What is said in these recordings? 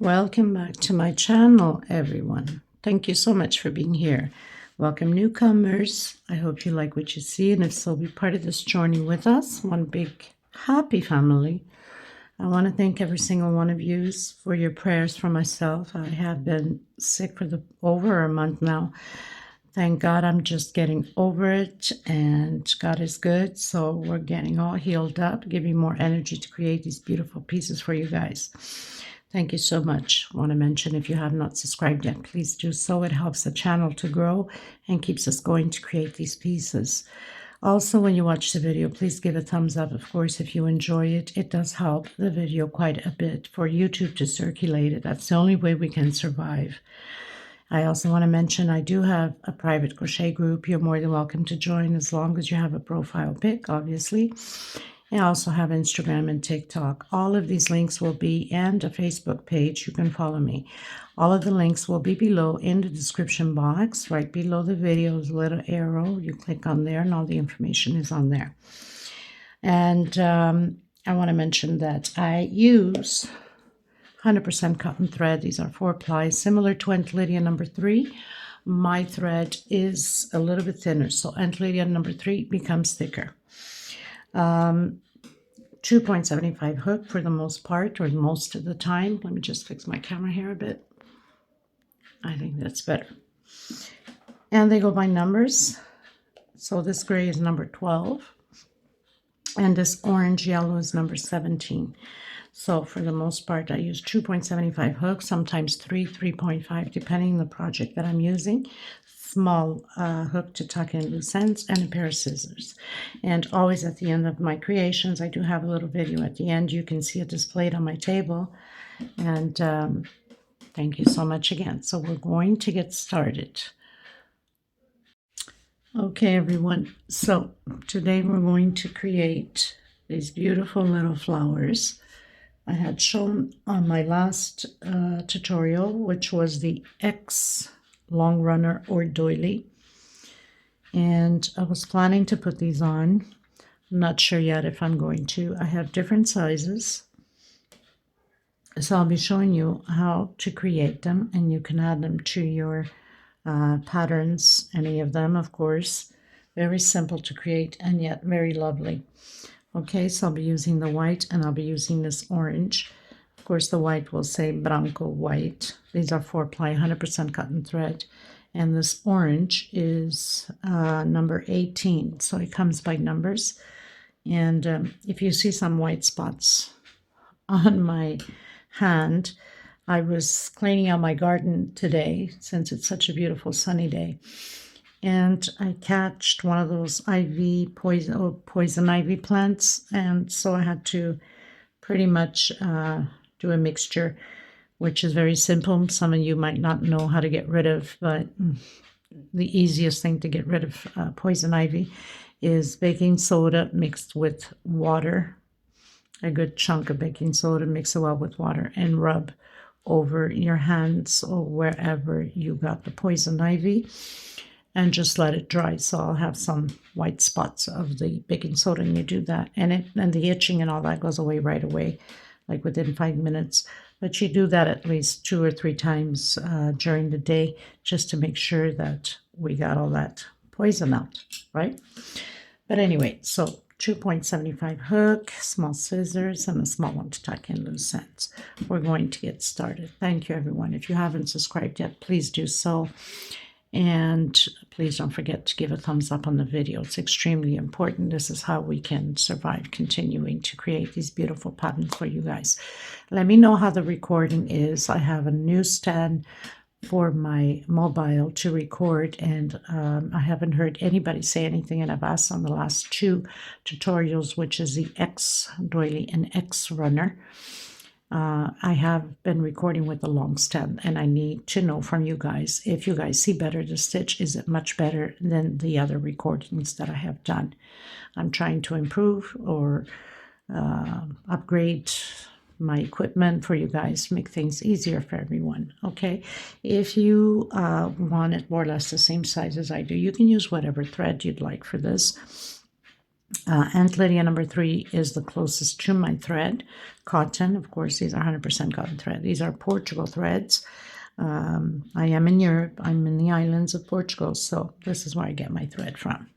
Welcome back to my channel, everyone. Thank you so much for being here. Welcome newcomers. I hope you like what you see, and if so, be part of this journey with us. One big happy family. I want to thank every single one of you for your prayers for myself. I have been sick for over a month now. Thank God I'm just getting over it, and God is good. So we're getting all healed up, giving more energy to create these beautiful pieces for you guys. Thank you so much. I want to mention, if you have not subscribed yet, please do so. It helps the channel to grow and keeps us going to create these pieces. Also, when you watch the video, please give a thumbs up. Of course, if you enjoy it, it does help the video quite a bit for YouTube to circulate it. That's the only way we can survive. I also want to mention I do have a private crochet group. You're more than welcome to join as long as you have a profile pic, obviously. I also have Instagram and TikTok. All of these links will be, and a Facebook page. You can follow me. All of the links will be below in the description box. Right below the video is a little arrow. You click on there and all the information is on there. And I want to mention that I use 100% cotton thread. These are 4-ply, similar to Aunt Lydia number 3. My thread is a little bit thinner, so Aunt Lydia number 3 becomes thicker. 2.75 hook for the most part, or most of the time. Let me just fix my camera here a bit. I think that's better. And they go by numbers. So this gray is number 12, and this orange yellow is number 17. So for the most part, I use 2.75 hooks, sometimes 3.5, depending on the project that I'm using. Small hook to tuck in loose ends, and a pair of scissors. And always at the end of my creations, I do have a little video at the end. You can see it displayed on my table. And thank you so much again. So we're going to get started. Okay, everyone. So today we're going to create these beautiful little flowers. I had shown on my last tutorial, which was the X long runner or doily, and I was planning to put these on. I'm not sure yet if I'm going to. I have different sizes, so I'll be showing you how to create them, and you can add them to your patterns, any of them, of course. Very simple to create and yet very lovely. Okay, so I'll be using the white, and I'll be using this orange. Of course, the white will say Branco white. These are 4-ply, 100% cotton thread. And this orange is number 18. So it comes by numbers. And if you see some white spots on my hand, I was cleaning out my garden today, since it's such a beautiful sunny day. And I catched one of those poison ivy plants. And so I had to pretty much do a mixture, which is very simple. Some of you might not know how to get rid of, but the easiest thing to get rid of poison ivy is baking soda mixed with water. A good chunk of baking soda, mix it well with water, and rub over your hands or wherever you got the poison ivy, and just let it dry. So I'll have some white spots of the baking soda, and you do that, and the itching and all that goes away right away, like within 5 minutes. But you do that at least 2 or 3 times during the day, just to make sure that we got all that poison out, right? But anyway, so 2.75 hook, small scissors, and a small one to tuck in loose ends. We're going to get started. Thank you, everyone. If you haven't subscribed yet, please do so. And please don't forget to give a thumbs up on the video. It's extremely important. This is how we can survive continuing to create these beautiful patterns for you guys. Let me know how the recording is. I have a new stand for my mobile to record, and I haven't heard anybody say anything, and I've asked on the last 2 tutorials, which is the X doily and X runner. I have been recording with the long stem, and I need to know from you guys, if you guys see better the stitch, is it much better than the other recordings that I have done? I'm trying to improve or upgrade my equipment for you guys to make things easier for everyone. Okay, if you want it more or less the same size as I do, you can use whatever thread you'd like for this. Aunt Lydia number 3 is the closest to my thread. Cotton, of course, these are 100% cotton thread. These are Portugal threads. I am in Europe. I'm in the islands of Portugal, so this is where I get my thread from.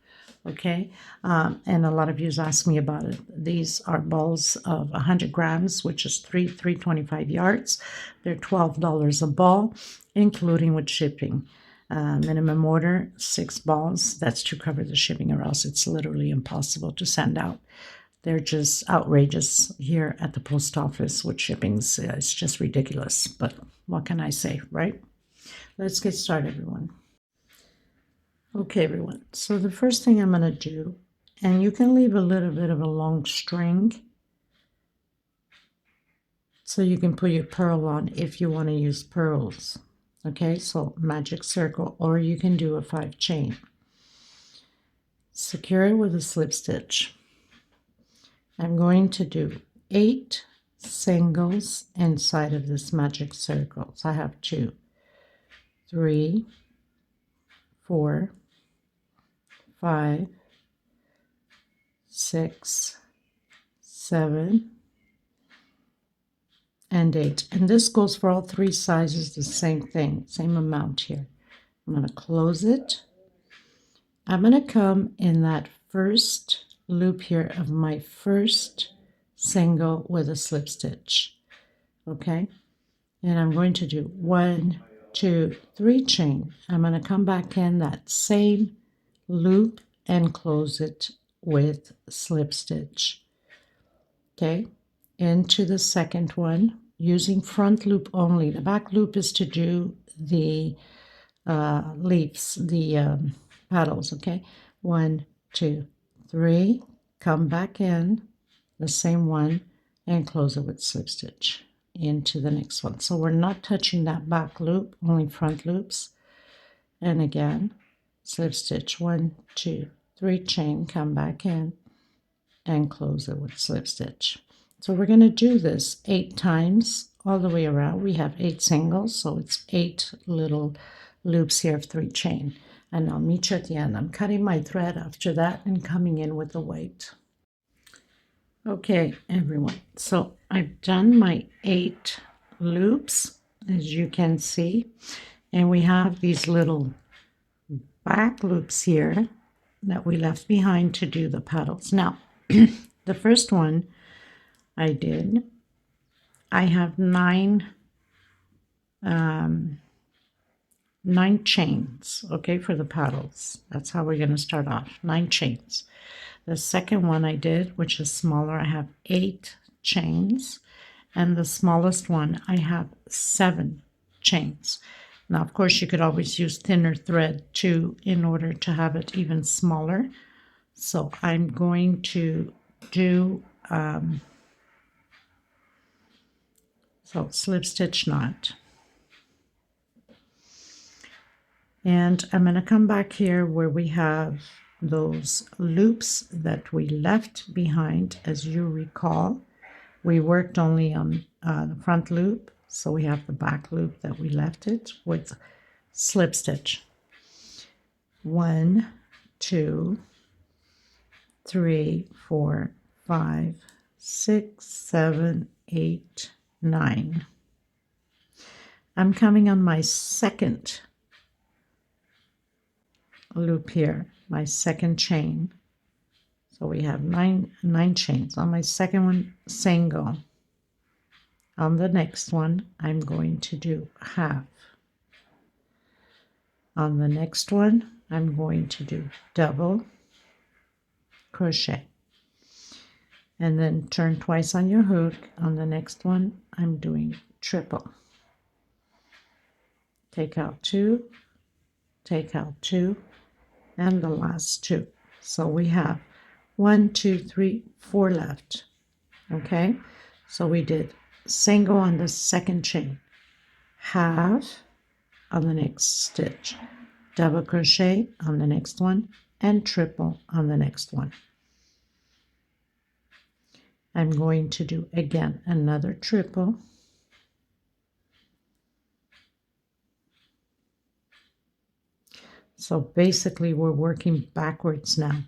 Okay, and a lot of you ask me about it. These are balls of 100 grams, which is 325 yards. They're $12 a ball, including with shipping. Minimum order 6 balls. That's to cover the shipping, or else it's literally impossible to send out. They're just outrageous here at the post office with shippings. It's just ridiculous, but what can I say, right? Let's get started, everyone. Okay, everyone, so the first thing I'm going to do, and you can leave a little bit of a long string so you can put your pearl on if you want to use pearls. Okay, so magic circle, or you can do a 5 chain. Secure it with a slip stitch. I'm going to do 8 singles inside of this magic circle. So I have 2, 3, 4, 5, 6, 7, and 8. And this goes for all 3 sizes, the same thing, same amount here. I'm going to close it. I'm going to come in that first loop here of my first single with a slip stitch. Okay, and I'm going to do 1, 2, 3 chain. I'm going to come back in that same loop and close it with slip stitch. Okay, into the second one using front loop only. The back loop is to do the leaves, the petals. Okay, 1, 2, 3, come back in the same one and close it with slip stitch into the next one. So we're not touching that back loop, only front loops. And again, slip stitch, 1, 2, 3 chain, come back in and close it with slip stitch. So we're going to do this 8 times all the way around. We have 8 singles, so it's 8 little loops here of 3 chain. And I'll meet you at the end. I'm cutting my thread after that and coming in with the weight. Okay, everyone, so I've done my 8 loops, as you can see, and we have these little back loops here that we left behind to do the petals. Now, the first one I did, I have 9 chains, okay, for the petals. That's how we're going to start off, 9 chains. The second one I did, which is smaller, I have 8 chains, and the smallest one I have 7 chains. Now, of course, you could always use thinner thread too in order to have it even smaller. So I'm going to do slip stitch knot. And I'm going to come back here where we have those loops that we left behind. As you recall, we worked only on the front loop, so we have the back loop that we left it with slip stitch. 1, 2, 3, 4, 5, 6, 7, 8, 9. I'm coming on my second loop here, my second chain. So we have 9 chains. On my second one, single. On the next one, I'm going to do half. On the next one, I'm going to do double crochet. And then turn twice on your hook. On the next one, I'm doing triple. Take out 2, take out 2, and the last 2. So we have 1, 2, 3, 4 left. Okay, so we did single on the second chain, half on the next stitch, double crochet on the next one, and triple on the next one. I'm going to do again another triple, so basically we're working backwards now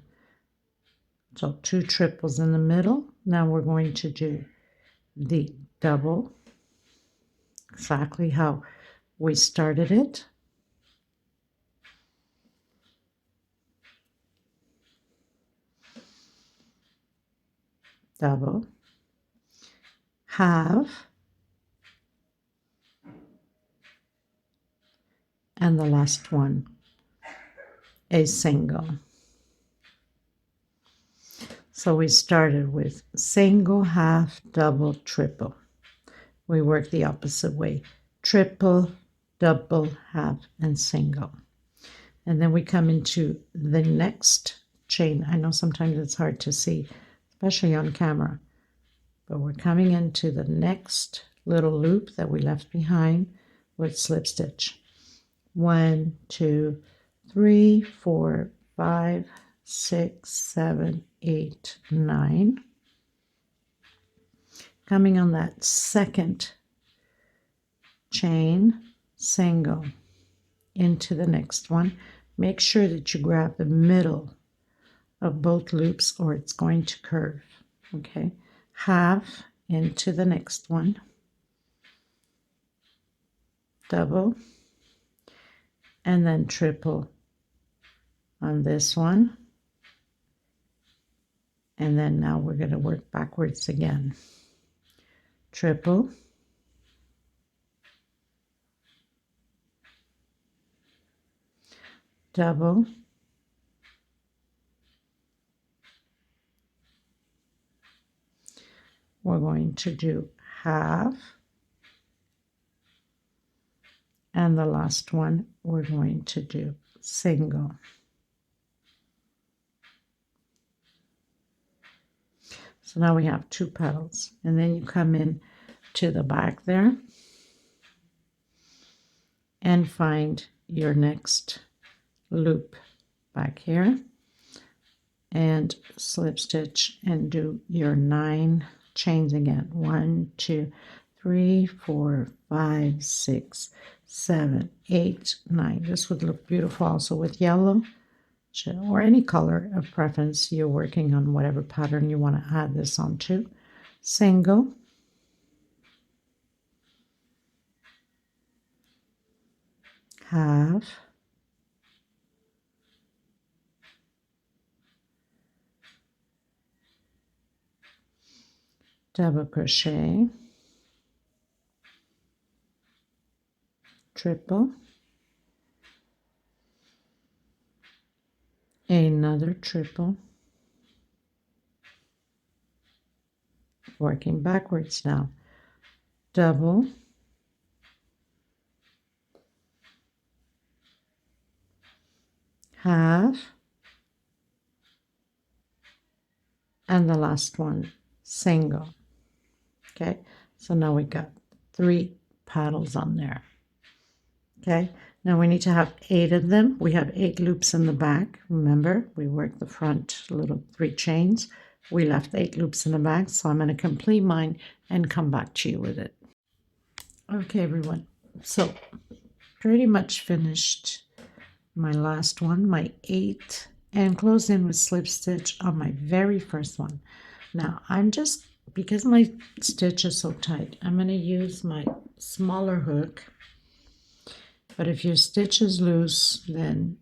So 2 triples in the middle. Now we're going to do the double, exactly how we started it. Double, half, and the last one a single. So we started with single, half, double, triple. We work the opposite way: triple, double, half, and single. And then we come into the next chain. I know sometimes it's hard to see, especially on camera, but we're coming into the next little loop that we left behind with slip stitch. 1, 2, 3, 4, 5, 6, 7, 8, 9. Coming on that second chain, single into the next one. Make sure that you grab the middle of both loops or it's going to curve. Okay, half into the next one, double, and then triple on this one. And then now we're going to work backwards again. Triple, double, we're going to do half, and the last one we're going to do single. So now we have 2 petals, and then you come in to the back there and find your next loop back here and slip stitch and do your 9 chains again. 1, 2, 3, 4, 5, 6, 7, 8, 9. This would look beautiful also with yellow or any color of preference. You're working on whatever pattern you want to add this onto. Single, half, double crochet, triple, another triple, working backwards now, double, half, and the last one single. Okay, so now we got 3 petals on there. Okay, now we need to have 8 of them. We have 8 loops in the back. Remember, we worked the front little 3 chains. We left 8 loops in the back, so I'm going to complete mine and come back to you with it. Okay, everyone, so pretty much finished my last one, my 8, and closed in with slip stitch on my very first one. Now I'm just, because my stitch is so tight, I'm going to use my smaller hook. But if your stitch is loose, then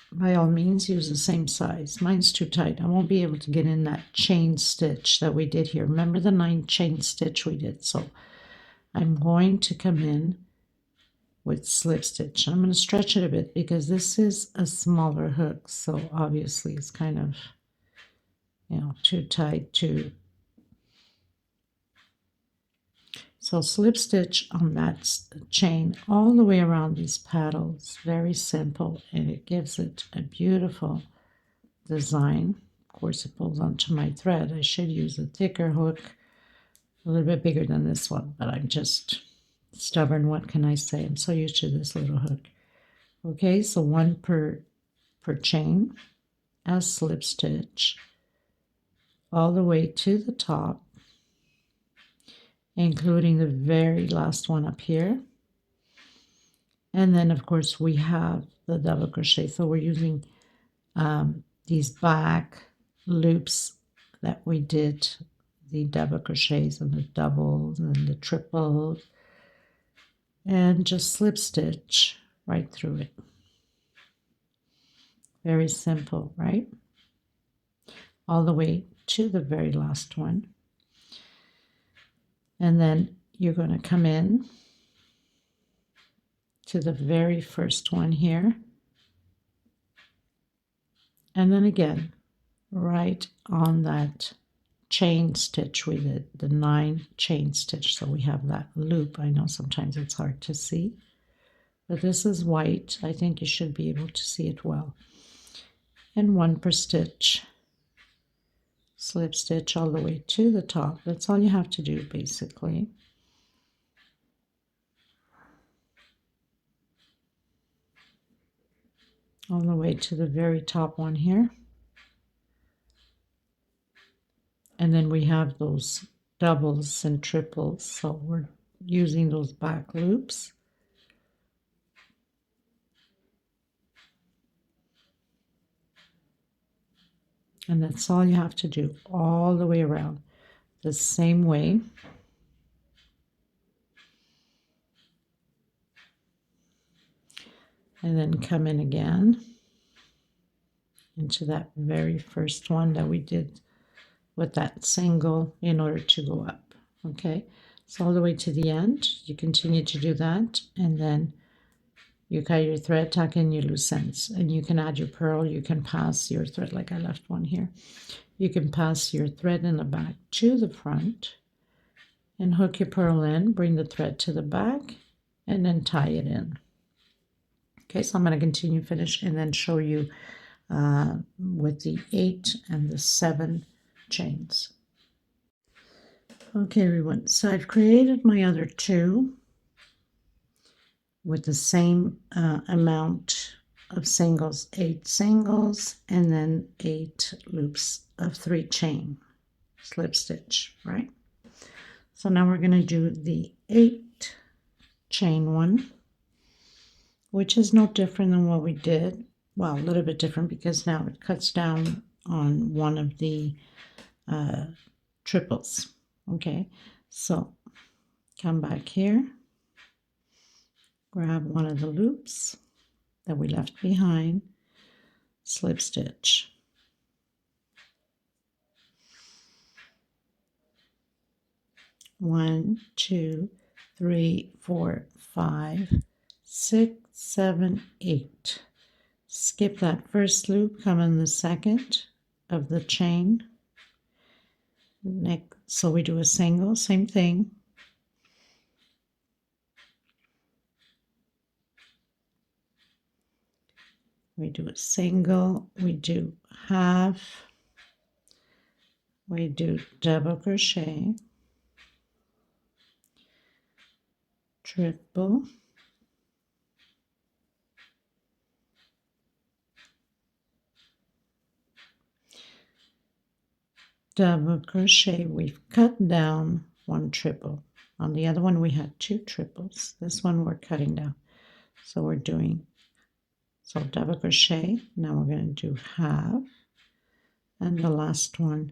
by all means use the same size. Mine's too tight. I won't be able to get in that chain stitch that we did here. Remember the 9 chain stitch we did? So I'm going to come in with slip stitch. I'm going to stretch it a bit because this is a smaller hook. So obviously it's kind of, you know, too tight to. So slip stitch on that chain all the way around these petals. Very simple, and it gives it a beautiful design. Of course, it pulls onto my thread. I should use a thicker hook, a little bit bigger than this one, but I'm just stubborn. What can I say? I'm so used to this little hook. Okay, so 1 per chain as slip stitch all the way to the top, including the very last one up here. And then of course we have the double crochet. So we're using these back loops that we did the double crochets and the doubles and the triples, and just slip stitch right through it. Very simple, right? All the way to the very last one. And then you're going to come in to the very first one here. And then again, right on that chain stitch we did, the 9 chain stitch. So we have that loop. I know sometimes it's hard to see, but this is white. I think you should be able to see it well. And 1 per stitch. Slip stitch all the way to the top. That's all you have to do basically. All the way to the very top one here. And then we have those doubles and triples, so we're using those back loops. And that's all you have to do all the way around the same way. And then come in again into that very first one that we did with that single in order to go up. Okay, so all the way to the end, you continue to do that, and then you cut your thread, tuck in your loose ends, and you can add your purl. You can pass your thread, like I left one here. You can pass your thread in the back to the front and hook your purl in, bring the thread to the back, and then tie it in. Okay, so I'm going to continue, finish, and then show you with the 8 and the 7 chains. Okay, everyone, so I've created my other 2 with the same amount of singles, 8 singles, and then 8 loops of 3 chain slip stitch, right? So now we're going to do the 8 chain one, which is no different than what we did. Well, a little bit different because now it cuts down on one of the triples. Okay, so come back here, grab one of the loops that we left behind, slip stitch. One, 2, 3, 4, 5, 6, 7, 8. Skip that first loop, come in the second of the chain. Next, so we do a single, same thing. We do a single, we do half, we do double crochet, triple, double crochet. We've cut down 1 triple. On the other one we had 2 triples. This one we're cutting down. So we're doing, so double crochet. Now we're going to do half, and the last one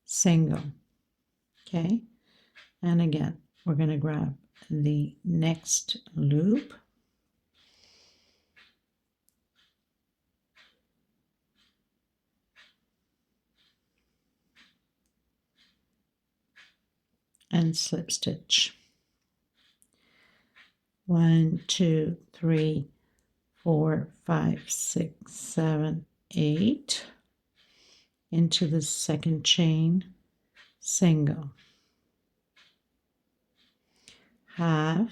single. Okay, and again we're going to grab the next loop, and slip stitch. 1, 2, 3, 4, 5, 6, 7, 8 into the second chain, single, half,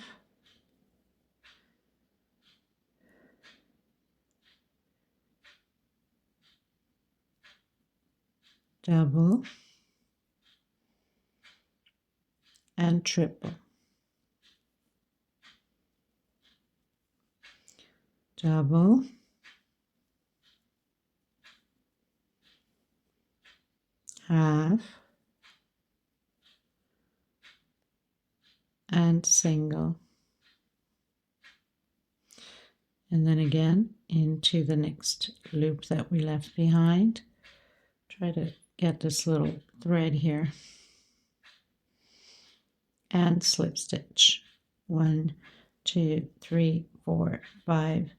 double, and triple, double, half, and single, and then again into the next loop that we left behind, try to get this little thread here and slip stitch. 1, 2, 3, 4, 5,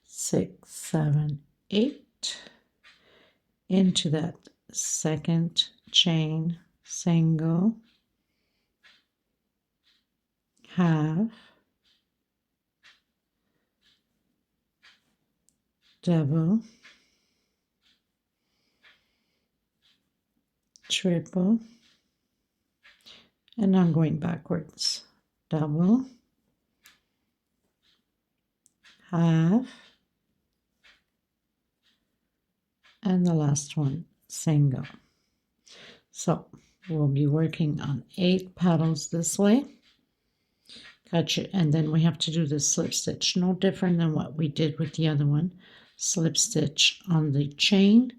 6, 7, 8 into that second chain, single, half, double, triple, and I'm going backwards, double, half, and the last one, single. So we'll be working on 8 petals this way. Gotcha. And then we have to do the slip stitch, no different than what we did with the other one. Slip stitch on the chain,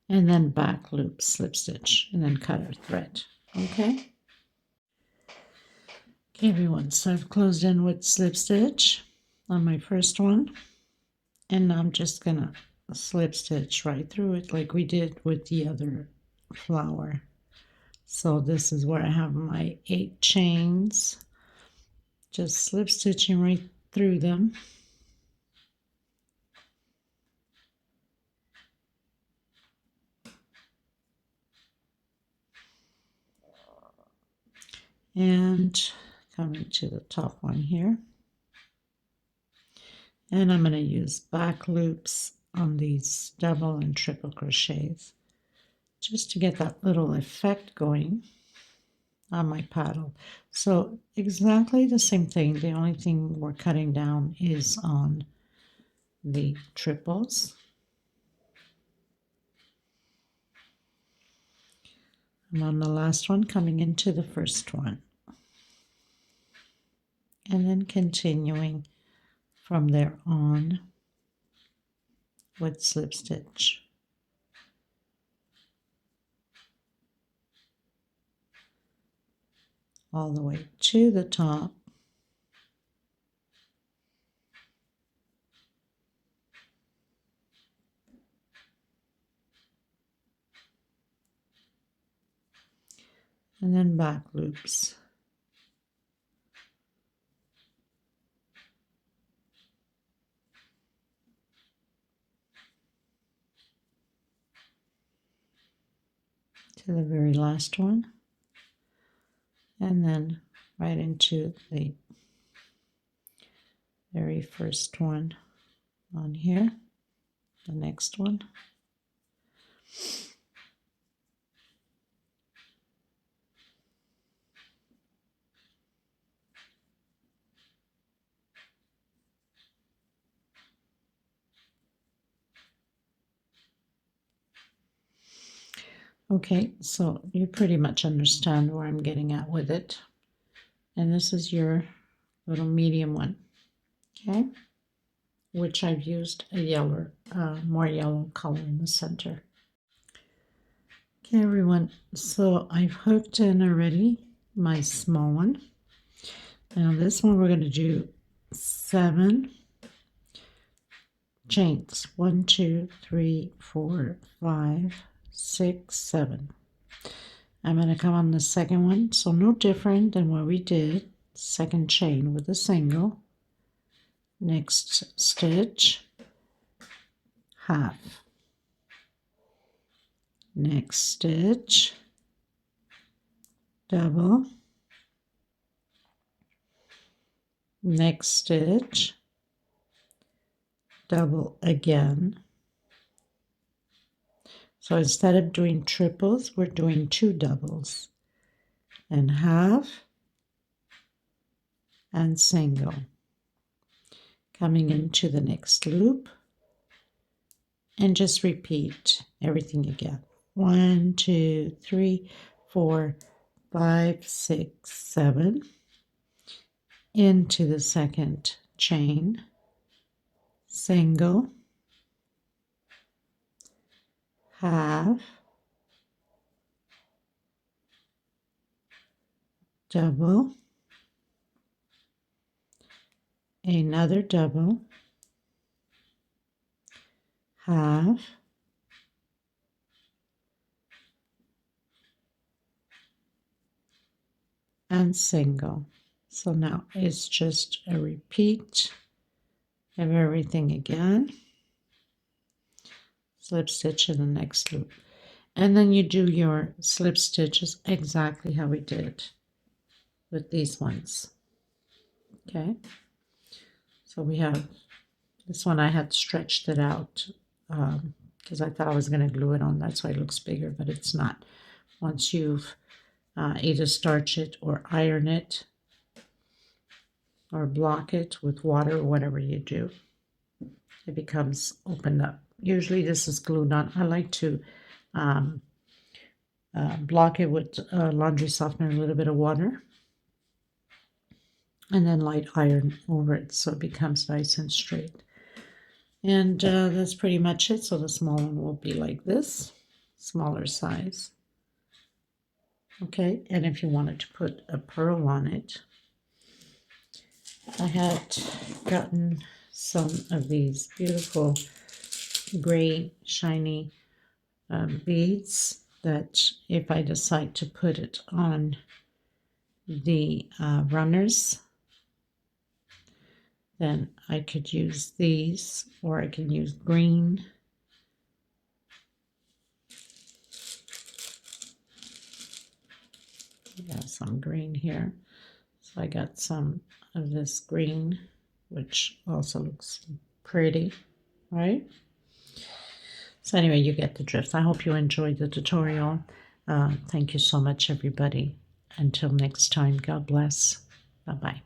and then back loop slip stitch, and then cut our thread. Okay. Okay, everyone. So I've closed in with slip stitch on my first one, and I'm just gonna slip stitch right through it like we did with the other flower. So this is where I have my 8 chains. Just slip stitching right through them. And coming to the top one here. And I'm going to use back loops on these double and triple crochets just to get that little effect going on my paddle. So exactly the same thing. The only thing we're cutting down is on the triples. I'm on the last one, coming into the first one, and then continuing from there on with slip stitch. All the way to the top. And then back loops. To the very last one. And then right into the very first one on here, the next one. Okay, so you pretty much understand where I'm getting at with it. And this is your little medium one, okay? Which I've used a yellow, more yellow color in the center. Okay, everyone, so I've hooked in already my small one. Now this one we're going to do 7 chains. 1, 2, 3, 4, 5, 6, 7. I'm going to come on the second one, so no different than what we did. Second chain with a single. Next stitch, half. Next stitch, double. Next stitch, double again. So instead of doing triples, we're doing 2 doubles, and half and single. Coming into the next loop, and just repeat everything again. 1, 2, 3, 4, 5, 6, 7. Into the second chain, single, half, double, another double, half, and single. So now it's just a repeat of everything again. Slip stitch in the next loop. And then you do your slip stitches exactly how we did with these ones. Okay. So we have this one. I had stretched it out because I thought I was going to glue it on. That's why it looks bigger, but it's not. Once you've either starch it or iron it or block it with water or whatever you do, it becomes opened up. Usually this is glued on. I like to block it with laundry softener and a little bit of water, and then light iron over it so it becomes nice and straight. And that's pretty much it. So the small one will be like this, smaller size. Okay, and if you wanted to put a pearl on it, I had gotten some of these beautiful gray shiny beads that if I decide to put it on the runners, then I could use these, or I can use green. I got some green here. So I got some of this green, which also looks pretty, right? So anyway, you get the drift. I hope you enjoyed the tutorial. Thank you so much, everybody. Until next time, God bless. Bye-bye.